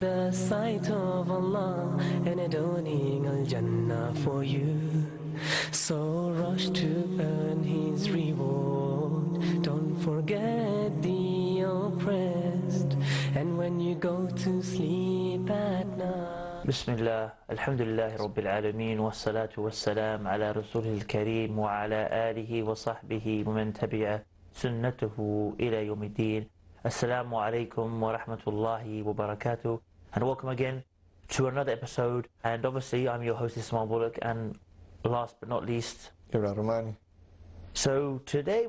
The sight of Allah and adorning Al-Jannah for you. So rush to earn His reward. Don't forget the oppressed. And when you go to sleep at night. Bismillah, alhamdulillah rabbil alameen, wassalatu wassalam ala rasulil kareem wa ala alihi wa sahbihi wa man tabi'a sunnatuhu ila yawmiddin. Assalamu alaikum wa rahmatullahi wa barakatuh, and welcome again to another episode. And obviously I'm your host Ismail Bullock, and last but not least, Gabriel Al Romaani. So today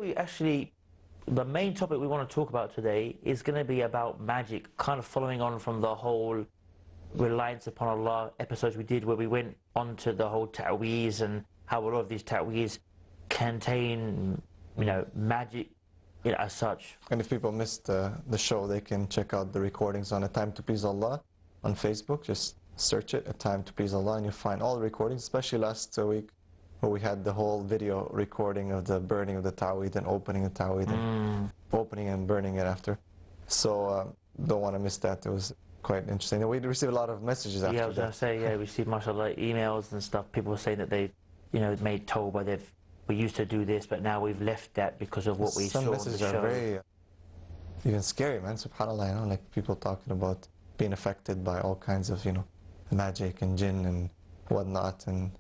the main topic we want to talk about today is going to be about magic, kind of following on from the whole reliance upon Allah episodes we did, where we went onto the whole ta'weez and how a lot of these ta'weez contain, magic as such. And if people missed the show, they can check out the recordings on A Time to Please Allah on Facebook. Just search it, A Time to Please Allah, and you'll find all the recordings, especially last week where we had the whole video recording of the burning of the ta'weed and opening the ta'weed and opening and burning it after. So don't want to miss that. It was quite interesting. And we received a lot of messages after that. Yeah, I was going to say, we received mashallah emails and stuff. People were saying that they, made tawbah. We used to do this, but now we've left that because of what we saw on the show. Some messages are very even scary, man. SubhanAllah, like people talking about being affected by all kinds of, magic and jinn and whatnot, and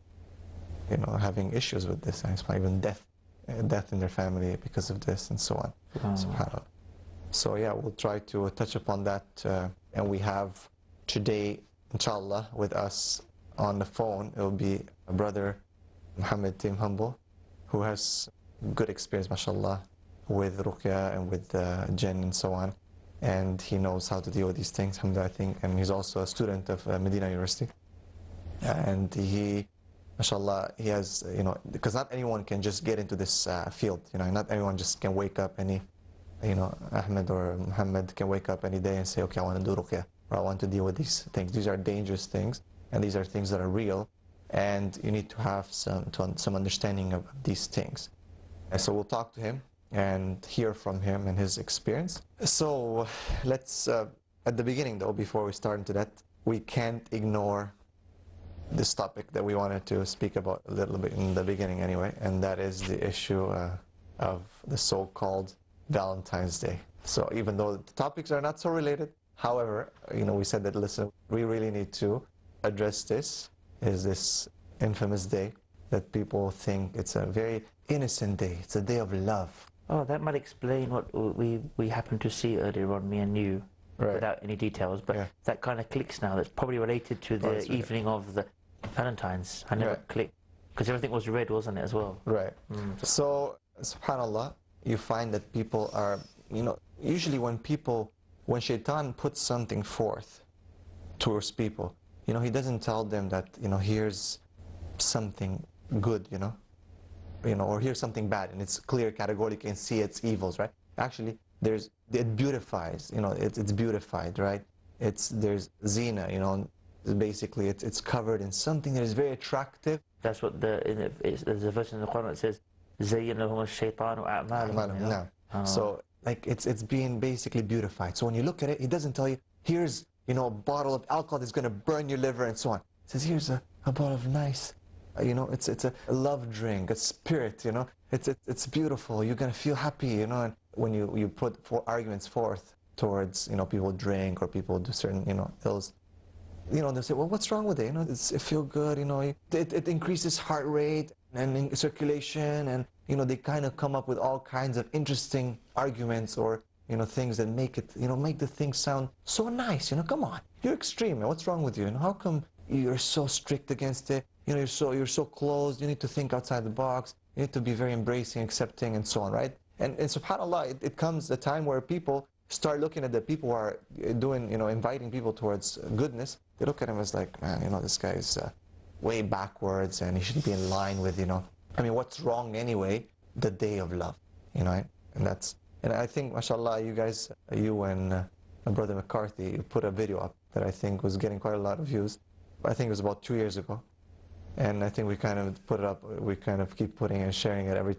having issues with this, and even death in their family because of this, and so on. SubhanAllah. So yeah, we'll try to touch upon that, and we have today, inshallah, with us on the phone, it will be a brother, Muhammad Tim Humble, who has good experience, mashallah, with ruqya and with jinn and so on, and he knows how to deal with these things, alhamdulillah, I think, and he's also a student of Medina University, and he, mashallah, he has, because not anyone can just get into this field, not anyone just can wake up Ahmed or Muhammad can wake up any day and say, okay, I want to do ruqya, or I want to deal with these things. These are dangerous things, and these are things that are real, and you need to have some understanding of these things. And so we'll talk to him and hear from him and his experience. So let's, at the beginning though, before we start into that, we can't ignore this topic that we wanted to speak about a little bit in the beginning anyway, and that is the issue of the so-called Valentine's Day. So even though the topics are not so related, however, we said that, listen, we really need to address this. Is this infamous day that people think it's a very innocent day. It's a day of love. Oh, that might explain what we happened to see earlier on, me and you, right, without any details, but that kind of clicks now. That's probably related to the evening of the Valentine's. I never clicked, because everything was red, wasn't it, as well? Right. So, subhanAllah, you find that people are, usually when Shaitan puts something forth towards people, he doesn't tell them that, here's something good, or here's something bad, and it's clear, categorically, you can see its evils, right? Actually, it beautifies, it's beautified, right? There's zina, basically it's covered in something that is very attractive. That's what there's a verse in the Quran that says, زَيَّنَ لَهُمُ الشَّيْطَانُ أَعْمَالَهُم. So, like, it's being basically beautified. So when you look at it, it doesn't tell you, here's, a bottle of alcohol that's going to burn your liver and so on. It says, here's a bottle of nice, it's a love drink, a spirit, it's beautiful, you're going to feel happy, and when you put arguments forth towards, people drink or people do certain, ills, they say, well, what's wrong with it? It feels good, it increases heart rate and circulation, and, they kind of come up with all kinds of interesting arguments or, things that make it, make the thing sound so nice, come on, you're extreme, man. What's wrong with you? How come you're so strict against it? You're so closed, you need to think outside the box, you need to be very embracing, accepting, and so on, right? And subhanAllah, it comes a time where people start looking at the people who are doing, inviting people towards goodness. They look at him as like, man, this guy is way backwards, and he should be in line with, what's wrong anyway? The day of love, and I think, mashallah, you guys, you and my brother McCarthy, you put a video up that I think was getting quite a lot of views. I think it was about 2 years ago, and I think we kind of put it up. We kind of keep putting and sharing it every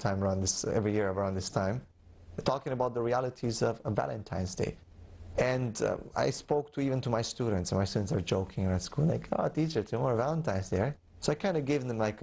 year around this time, talking about the realities of Valentine's Day. And I spoke to even to my students, and my students are joking at school, like, oh, teacher, tomorrow Valentine's Day, right? So I kind of gave them like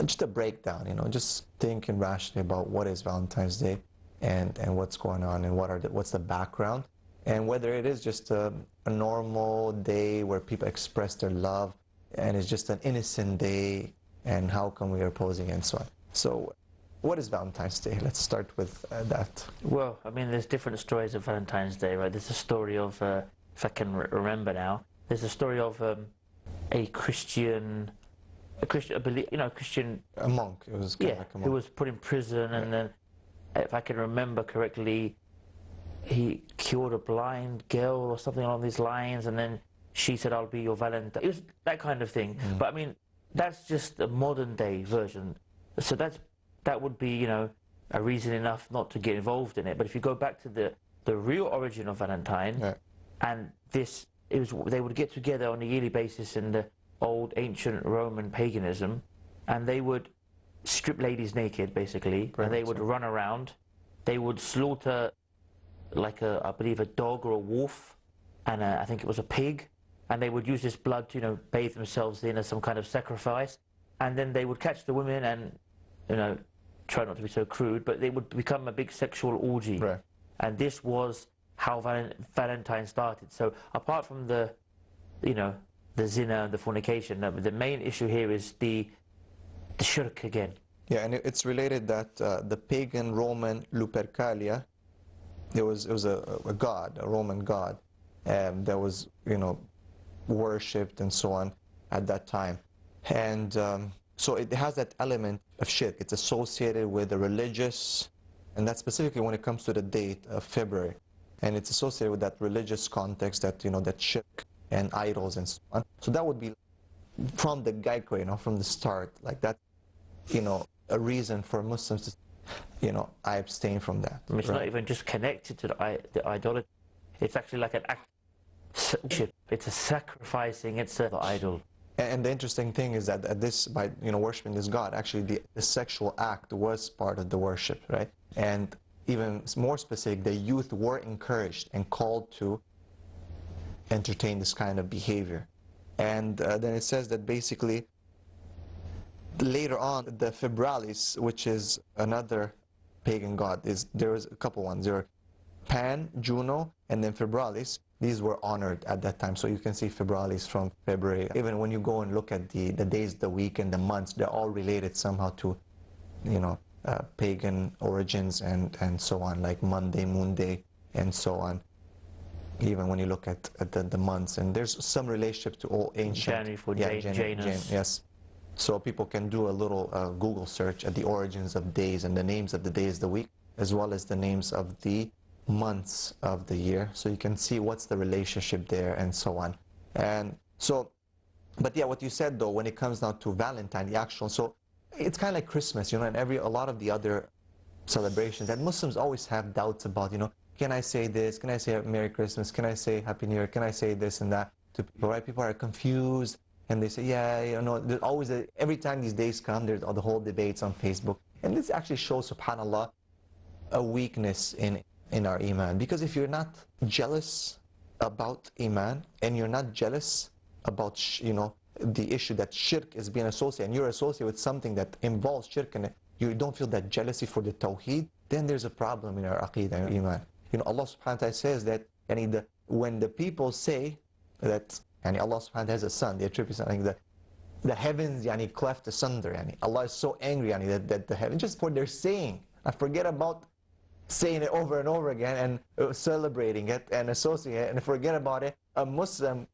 just a breakdown, you know, just thinking rationally about what is Valentine's Day and what's going on and what's the background, and whether it is just a normal day where people express their love and it's just an innocent day, and how come we are opposing and so on. So what is Valentine's Day? Let's start with that. Well, I mean, there's different stories of Valentine's Day, right? There's a story of, if I can remember now, there's a story of a Christian, Christian. A monk. It was kind of like a monk. Who was put in prison, and then, if I can remember correctly, he cured a blind girl or something along these lines, and then she said, "I'll be your Valentine." It was that kind of thing. But I mean, that's just a modern day version. So that would be, a reason enough not to get involved in it. But if you go back to the real origin of Valentine, and they would get together on a yearly basis in the old ancient Roman paganism, and they would strip ladies naked, basically, and they would run around. They would slaughter, like I believe a dog or a wolf, and I think it was a pig, and they would use this blood to, bathe themselves in as some kind of sacrifice, and then they would catch the women and, try not to be so crude, but they would become a big sexual orgy. Right. And this was how Valentine started. So apart from the zina and the fornication, the main issue here is the shirk again. Yeah, and it's related that the pagan Roman Lupercalia, it was a god, a Roman god, that was, worshipped and so on at that time. And so it has that element of shirk. It's associated with the religious, and that's specifically when it comes to the date of February. And it's associated with that religious context, that, that shirk and idols and so on. So that would be from the get-go, from the start, like that, a reason for Muslims to, I abstain from that. I mean, it's not even just connected to the idolatry. It's actually like an act of worship. It's a sacrificing, it's the idol. And the interesting thing is that by worshiping this god, actually the sexual act was part of the worship, right? And even more specific, the youth were encouraged and called to entertain this kind of behavior. And then it says that basically later on, the Febralis, which is another pagan god, there was a couple ones. There were Pan, Juno, and then Febralis. These were honored at that time. So you can see Febralis from February. Even when you go and look at the days, the week, and the months, they're all related somehow to, pagan origins and so on, like Monday, Moon Day, and so on. Even when you look at the months, and there's some relationship to all ancient. January for Janus. Yes. So people can do a little Google search at the origins of days and the names of the days of the week, as well as the names of the months of the year, so you can see what's the relationship there and so on. And so, but yeah, what you said though, when it comes now to Valentine, the actual, so it's kind of like Christmas, and a lot of the other celebrations that Muslims always have doubts about, can I say this, can I say Merry Christmas, can I say Happy New Year, can I say this and that to people, right? People are confused, and they say, there's always every time these days come, there's the whole debates on Facebook, and this actually shows, subhanAllah, a weakness in our iman. Because if you're not jealous about iman, and you're not jealous about the issue that shirk is being associated, and you're associated with something that involves shirk, and you don't feel that jealousy for the tawheed, then there's a problem in our aqidah and iman. Allah subhanahu wa ta'ala says that when the people say that Allah subhanahu wa ta'ala has a son, they attribute something that the heavens cleft asunder. Allah is so angry that the heavens, just for their saying, I forget about saying it over and over again and celebrating it and associating it, and forget about it, a Muslim,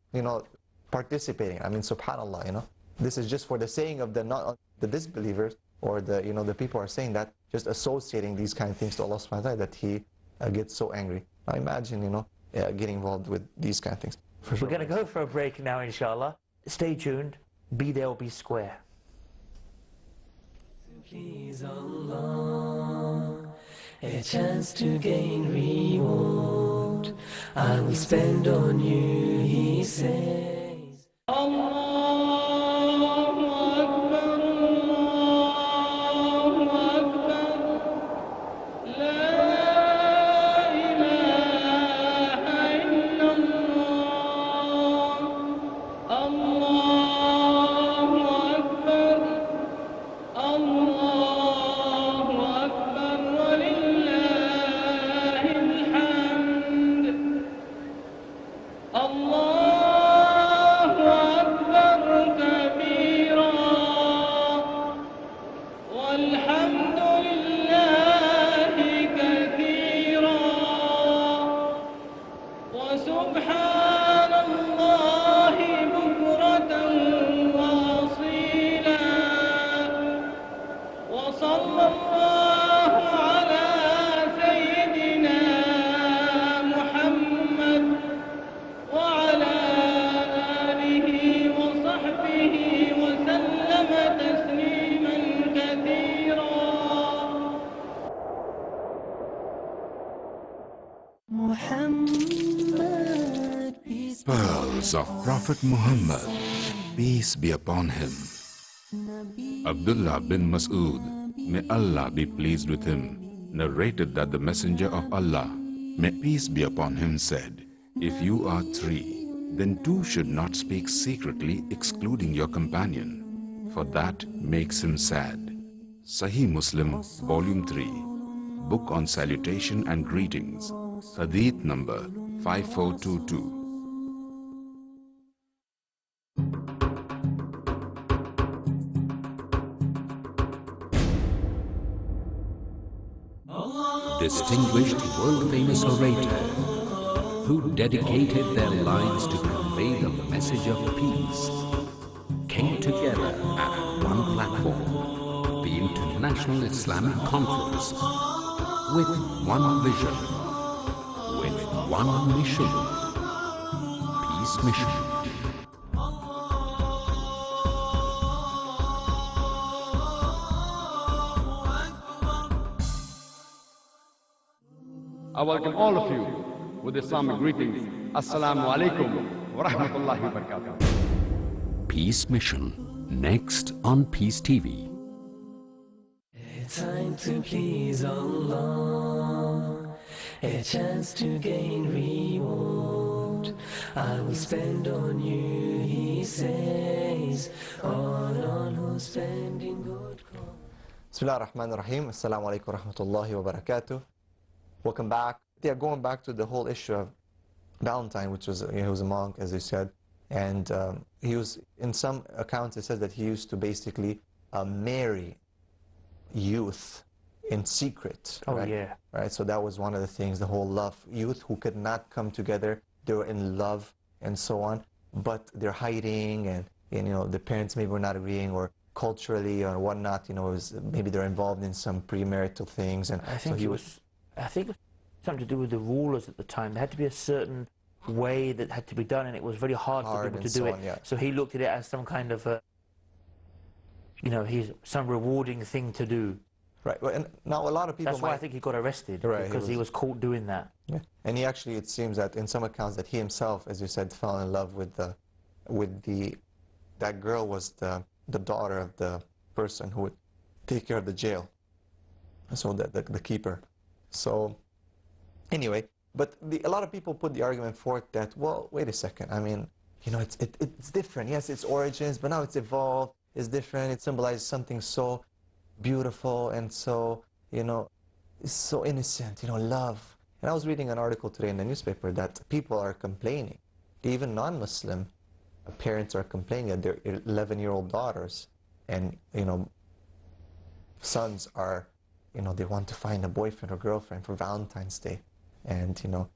participating. I mean, subhanAllah, this is just for the saying of the disbelievers, or the people are saying that, just associating these kind of things to Allah subhanahu wa ta'ala, that He gets so angry. I imagine, getting involved with these kind of things. We're going to go for a break now, inshallah. Stay tuned. Be there or be square. Please Allah, a chance to gain reward I will spend on you, He says. Allahu Akbar, Allahu Akbar, La ilaha الله أكبر كبيرا والحمد لله كثيرا وسبحان الله بكرة وأصيلا وصلى الله على سيدنا محمد وعلى آله وصحبه وسلم تسليما كثيرا. Muhammad, Pearls of Prophet Muhammad, peace be upon him. Abdullah bin Mas'ud, may Allah be pleased with him, narrated that the Messenger of Allah, may peace be upon him, said, "If you are three, then two should not speak secretly excluding your companion, for that makes him sad." Sahih Muslim, Volume 3, Book on Salutation and Greetings, Hadith number 5422. Distinguished world-famous orators who dedicated their lives to convey the message of peace came together at one platform, the International Islamic Conference, with one vision, with one mission, Peace Mission. I welcome all of you with Islamic greetings. Assalamu alaikum wa rahmatullahi wa barakatuh. Peace Mission, next on Peace TV. A time to please Allah, a chance to gain reward. I will spend on you, he says, on all who spend in good cause. Bismillah ar-Rahman ar-Rahim. Assalamu alaikum wa rahmatullahi wa barakatuh. Welcome back. Yeah, going back to the whole issue of Valentine, which was, he was a monk, as you said, and he was, in some accounts it says that he used to basically marry youth in secret. Oh, right? yeah. Right, so that was one of the things, the whole love. Youth who could not come together, they were in love and so on, but they're hiding, and you know, the parents maybe were not agreeing, or culturally or whatnot, you know, maybe they're involved in some premarital things, and I think so he it was something to do with the rulers at the time. There had to be a certain way that had to be done, and it was very hard for people to do it. Yeah. So he looked at it as some kind of a, you know, some rewarding thing to do. Right. Well, and now a lot of people. That's why I think he got arrested, Right, because he was caught doing that. Yeah. And he actually, it seems that in some accounts that he himself, as you said, fell in love with that girl was the daughter of the person who would take care of the jail. So the keeper. So anyway, but a lot of people put the argument forth that, well, wait a second. I mean, you know, it's different. Yes, it's origins, but now it's evolved. It's different. It symbolizes something so beautiful and so, you know, so innocent, you know, love. And I was reading an article today in the newspaper that people are complaining. Even non-Muslim parents are complaining that their 11-year-old daughters and, you know, sons are, you know, they want to find a boyfriend or girlfriend for Valentine's Day. And, you know,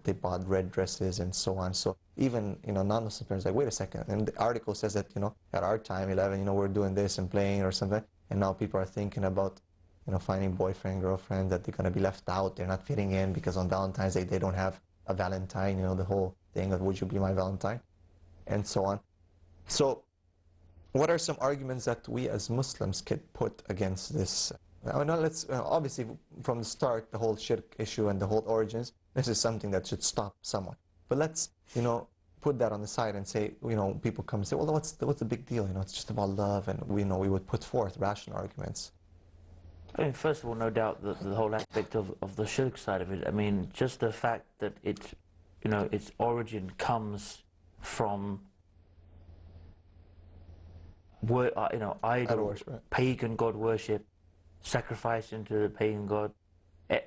they bought red dresses and so on. So even, you know, non-Muslim parents are like, wait a second. And the article says that, you know, at our time, 11, you know, we're doing this and playing or something. And now people are thinking about, you know, finding boyfriend, girlfriend, that they're going to be left out. They're not fitting in because on Valentine's Day, they don't have a Valentine, you know, the whole thing of, would you be my Valentine? And so on. So what are some arguments that we as Muslims could put against this? Now, let's, obviously, from the start, the whole shirk issue and the whole origins, this is something that should stop someone. But let's, you know, put that on the side and say, you know, people come and say, well, what's the big deal? You know, it's just about love, and we know we would put forth rational arguments. I mean, first of all, no doubt that the whole aspect of the shirk side of it, I mean, just the fact that it, you know, its origin comes from, you know, idol worship, right. pagan god worship, sacrificing to the pagan god.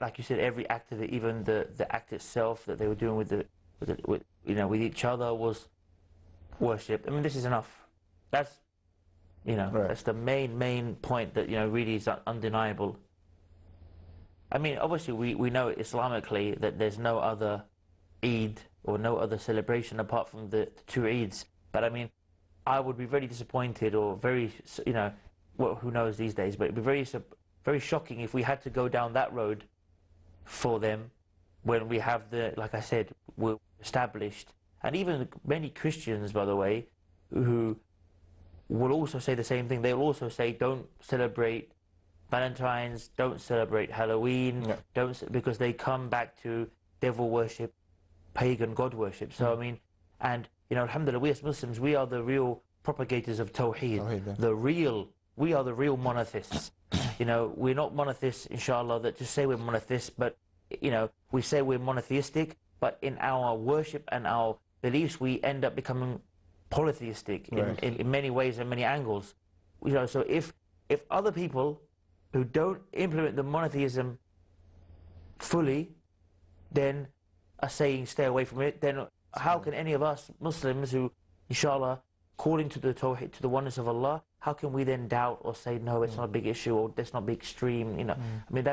Like you said, every act of it, even the act itself that they were doing with with each other was worship. I mean, this is enough. That's, Right. that's the main point that, really is undeniable. I mean, obviously we know Islamically that there's no other Eid or no other celebration apart from the two Eids. But I mean, I would be very disappointed or very, well, who knows these days, but it'd be very shocking if we had to go down that road for them when we have like I said, we're established. And even many Christians, by the way, who will also say the same thing. They'll also say, don't celebrate Valentine's, don't celebrate Halloween, because they come back to devil worship, pagan god worship. So I mean, and alhamdulillah, we as Muslims, we are the real propagators of Tawheed. We are the real monotheists. We're not monotheists, inshallah, that just say we're monotheists, but we say we're monotheistic, but in our worship and our beliefs, we end up becoming polytheistic in many ways and many angles. So if other people who don't implement the monotheism fully, then are saying stay away from it, then how can any of us Muslims who, inshallah, calling to the Tawheed, to the oneness of Allah, how can we then doubt or say, no, it's not a big issue, or that's not big extreme, I mean,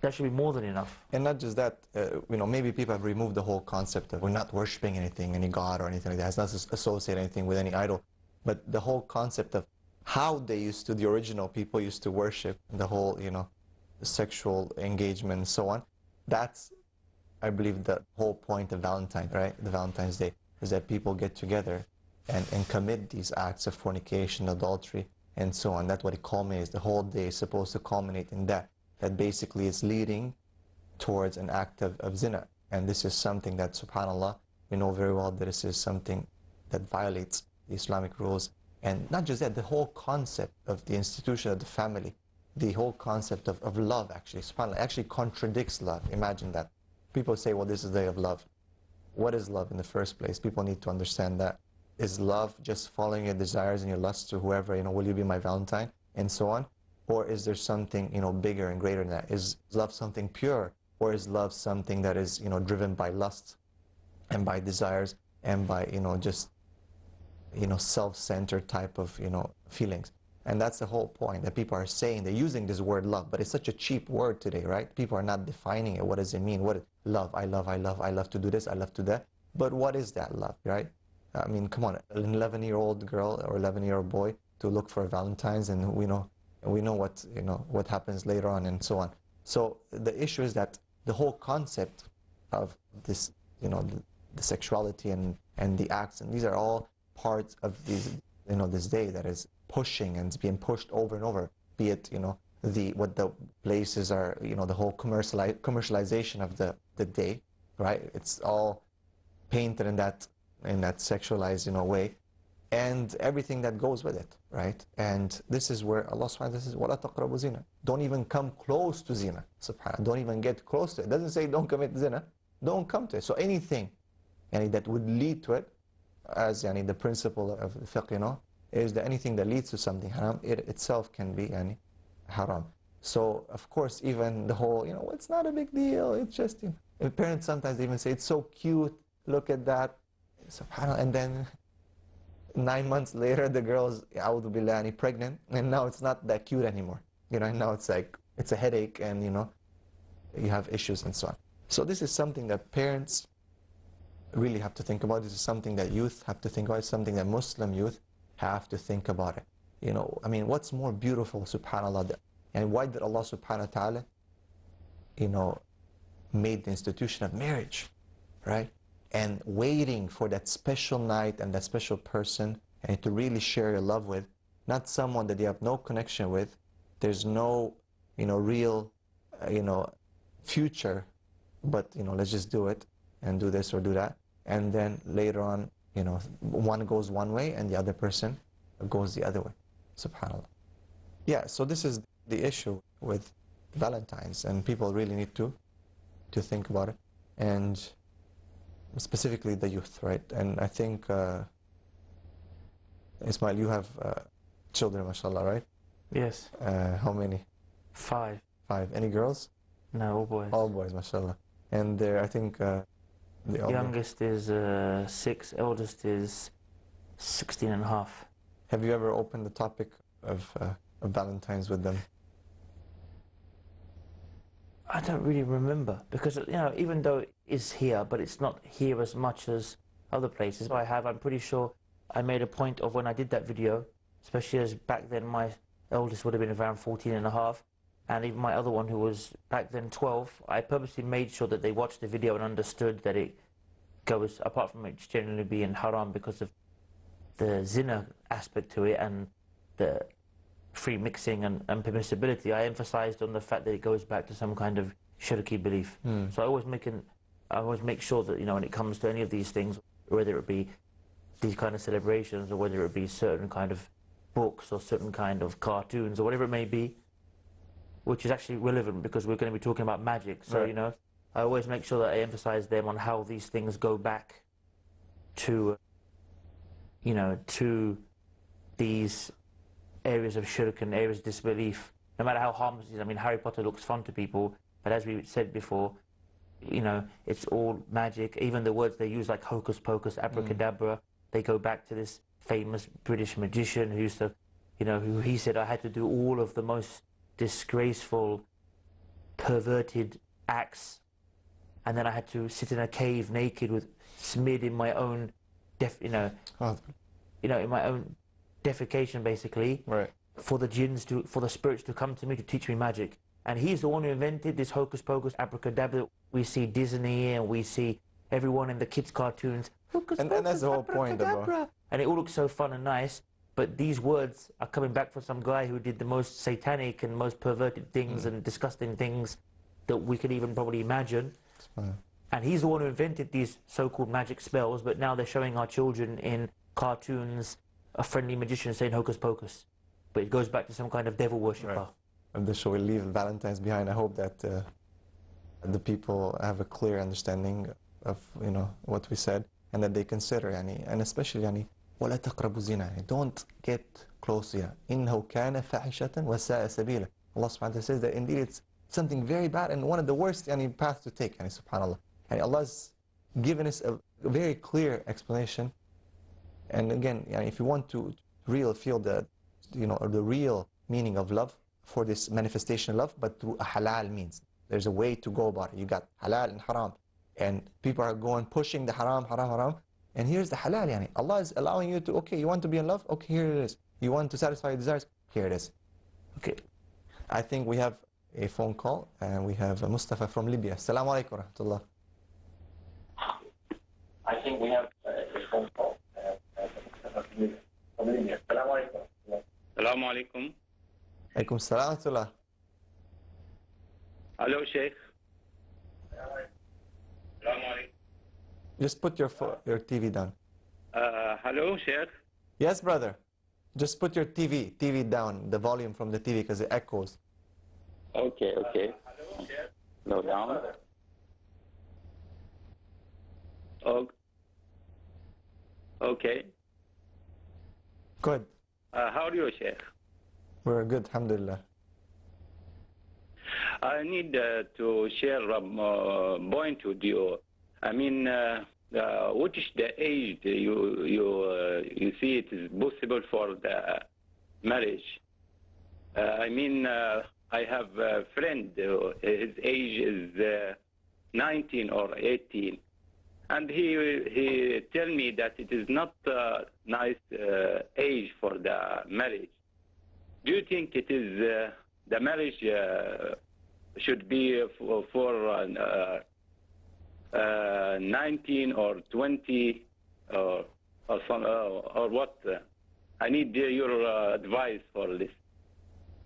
that should be more than enough. And not just that, maybe people have removed the whole concept of we're not worshipping anything, any god or anything like that. It's not associate anything with any idol. But the whole concept of how the original people used to worship, the whole, sexual engagement and so on, that's, I believe, the whole point of Valentine, right? The Valentine's Day, is that people get together and commit these acts of fornication, adultery, and so on. That's what it culminates. The whole day is supposed to culminate in that. That basically is leading towards an act of zina. And this is something that, subhanAllah, we know very well that this is something that violates the Islamic rules. And not just that, the whole concept of the institution of the family, the whole concept of love, actually, subhanAllah, actually contradicts love. Imagine that. People say, well, this is the day of love. What is love in the first place? People need to understand that. Is love just following your desires and your lusts to whoever, will you be my Valentine, and so on? Or is there something, bigger and greater than that? Is love something pure? Or is love something that is, driven by lust and by desires and by, just, self-centered type of, feelings? And that's the whole point that people are saying. They're using this word love, but it's such a cheap word today, right? People are not defining it. What does it mean? What is love? I love to do this, I love to do that. But what is that love, right? I mean, come on, an 11-year-old girl or 11-year-old boy to look for Valentine's, and we know what happens later on and so on. So the issue is that the whole concept of this, the sexuality and the acts, and these are all parts of these, this day that is pushing and it's being pushed over and over. Be it, what the places are, the whole commercialization of the day, right? It's all painted in that sexualized, way. And everything that goes with it, right? And this is where Allah subhanahu wa ta'ala says, وَلَا تَقْرَبُوا zina. Don't even come close to zina, subhanAllah. Don't even get close to it. It doesn't say don't commit zina. Don't come to it. So anything that would lead to it, as the principle of fiqh, is that anything that leads to something haram, it itself can be haram. So, of course, even the whole, it's not a big deal. It's just, parents sometimes even say, it's so cute. Look at that. SubhanAllah. And then 9 months later, the girl's, a'udhu billahi, pregnant, and now it's not that cute anymore. And now it's like, it's a headache, and you have issues and so on. So this is something that parents really have to think about. This is something that youth have to think about. It's something that Muslim youth have to think about it. I mean, what's more beautiful, subhanAllah, and why did Allah subhanahu wa ta'ala, made the institution of marriage, right? And waiting for that special night and that special person and to really share your love with, not someone that you have no connection with. There's no, real, future, but, let's just do it and do this or do that. And then later on, one goes one way and the other person goes the other way. SubhanAllah. Yeah, so this is the issue with Valentine's, and people really need to think about it. And specifically the youth, right? And I think, Ismail, you have children, mashallah, right? Yes. How many? 5. 5. Any girls? No, all boys. All boys, mashallah. And I think The elder. Youngest is 6, eldest is 16 and a half. Have you ever opened the topic of Valentine's with them? I don't really remember because, you know, even though it's here, but it's not here as much as other places. I'm pretty sure I made a point of when I did that video, especially as back then my eldest would have been around 14 and a half, and even my other one who was back then 12, I purposely made sure that they watched the video and understood that it goes, apart from it generally being haram because of the zina aspect to it and the free mixing and permissibility, I emphasized on the fact that it goes back to some kind of shirky belief. So I always make sure that, you know, when it comes to any of these things, whether it be these kind of celebrations or whether it be certain kind of books or certain kind of cartoons or whatever it may be, which is actually relevant because we're going to be talking about magic. So, right. You know, I always make sure that I emphasize them on how these things go back to, you know, to these areas of shirk and areas of disbelief, no matter how harmless it is. I mean, Harry Potter looks fun to people, but as we said before, you know, it's all magic. Even the words they use, like hocus pocus, abracadabra, they go back to this famous British magician who used to, you know, who he said, I had to do all of the most disgraceful, perverted acts, and then I had to sit in a cave naked with smeared in my own, in my own defecation, basically, right, for the jinns for the spirits to come to me to teach me magic. And he's the one who invented this hocus pocus, abracadabra. We see Disney and we see everyone in the kids' cartoons. Hocus and pocus, that's the whole point, bro. And it all looks so fun and nice, but these words are coming back from some guy who did the most satanic and most perverted things and disgusting things that we could even probably imagine. And he's the one who invented these so-called magic spells, but now they're showing our children in cartoons a friendly magician saying hocus pocus. But it goes back to some kind of devil worshipper. Right. And this show will leave Valentine's behind. I hope that the people have a clear understanding of, you know, what we said, and that they consider, and especially, وَلَا تَقْرَبُوا الزِّنَا. Don't get close to it. إِنَّهُ كَانَ فَاحِشَةً وَسَاءَ سَبِيلًا. Allah subhanahu wa ta'ala says that indeed it's something very bad and one of the worst paths to take, subhanAllah. And Allah's given us a very clear explanation. And again, if you want to feel the, the real meaning of love, for this manifestation of love, but through a halal means. There's a way to go about it. You got halal and haram. And people are pushing the haram. And here's the halal, Allah is allowing you to, okay, you want to be in love? Okay, here it is. You want to satisfy your desires? Here it is. Okay. I think we have a phone call, and we have Mustafa from Libya. Assalamu alaikum wa rahmatullah. I think we have a phone call, Mustafa from Libya. Assalamu alaikum. Assalamu alaikum. Alaikum salam wa rahmatullah. Hello, Sheikh. Just put your TV down. Hello, Sheikh. Yes, brother. Just put your TV down, the volume from the TV, because it echoes. Okay. No, down. Okay. Good. How are you, Sheikh? We're good, alhamdulillah. I need to share a point with you. I mean, what is the age you see it is possible for the marriage? I mean, I have a friend, his age is 19 or 18, and he tell me that it is not a nice age for the marriage. Do you think it is the marriage should be for 19 or 20 or what? I need your advice for this.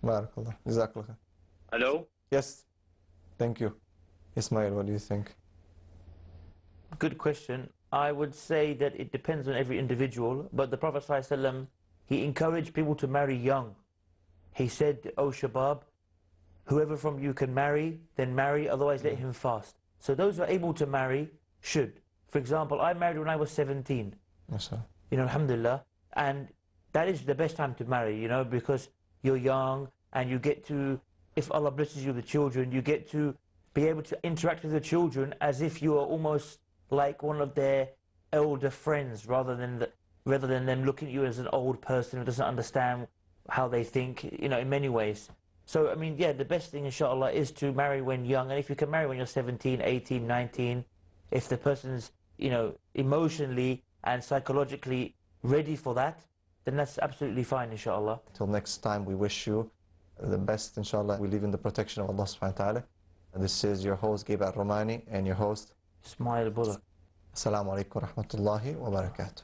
Barakallah. Jazakallah. Hello? Yes. Thank you. Ismail, what do you think? Good question. I would say that it depends on every individual, but the Prophet ﷺ, he encouraged people to marry young. He said, "O Shabab, whoever from you can marry, then marry, otherwise let him fast." So those who are able to marry should. For example, I married when I was 17. Yes, sir. Alhamdulillah. And that is the best time to marry, because you're young and you get to, if Allah blesses you with children, you get to be able to interact with the children as if you are almost like one of their elder friends rather than them looking at you as an old person who doesn't understand how they think, in many ways. So, I mean, yeah, the best thing, inshallah, is to marry when young. And if you can marry when you're 17, 18, 19, if the person's, emotionally and psychologically ready for that, then that's absolutely fine, inshallah. Till next time, we wish you the best, inshallah. We leave in the protection of Allah subhanahu wa ta'ala. This is your host, Gabriel Al Romaani, and your host, Ismail Bullock. Assalamu alaikum wa rahmatullahi wa barakatuh.